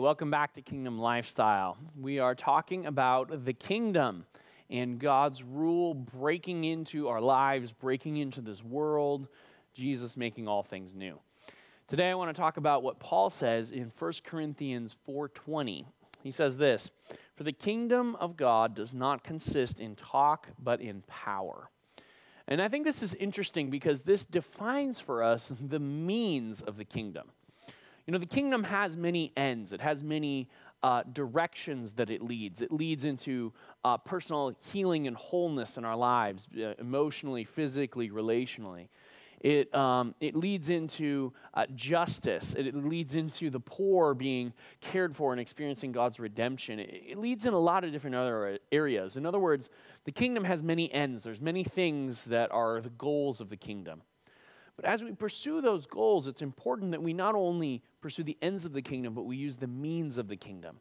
welcome back to Kingdom Lifestyle. We are talking about the kingdom and God's rule breaking into our lives, breaking into this world, Jesus making all things new. Today I want to talk about what Paul says in 1 Corinthians 4:20. He says this, "For the kingdom of God does not consist in talk, but in power." And I think this is interesting because this defines for us the means of the kingdom. You know, the kingdom has many ends. It has many directions that it leads. It leads into personal healing and wholeness in our lives, emotionally, physically, relationally. It leads into justice. It leads into the poor being cared for and experiencing God's redemption. It leads in a lot of different other areas. In other words, the kingdom has many ends. There's many things that are the goals of the kingdom. But as we pursue those goals, it's important that we not only pursue the ends of the kingdom, but we use the means of the kingdom.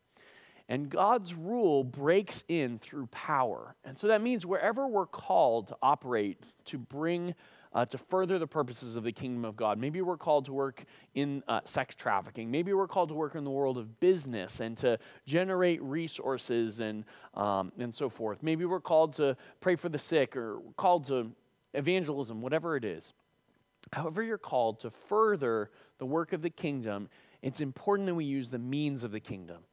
And God's rule breaks in through power. And so that means wherever we're called to operate, to bring, to further the purposes of the kingdom of God. Maybe we're called to work in sex trafficking. Maybe we're called to work in the world of business and to generate resources and so forth. Maybe we're called to pray for the sick or called to evangelism, whatever it is. However you're called to further the work of the kingdom, it's important that we use the means of the kingdom.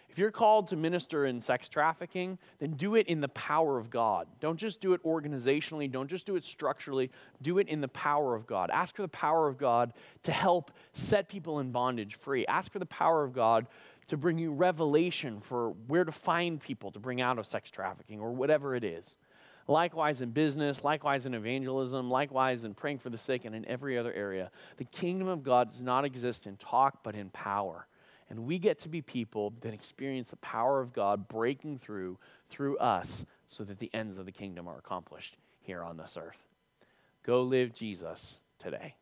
If you're called to minister in sex trafficking, then do it in the power of God. Don't just do it organizationally. Don't just do it structurally. Do it in the power of God. Ask for the power of God to help set people in bondage free. Ask for the power of God to bring you revelation for where to find people to bring out of sex trafficking or whatever it is. Likewise in business, likewise in evangelism, likewise in praying for the sick and in every other area. The kingdom of God does not exist in talk, but in power. And we get to be people that experience the power of God breaking through us so that the ends of the kingdom are accomplished here on this earth. Go live Jesus today.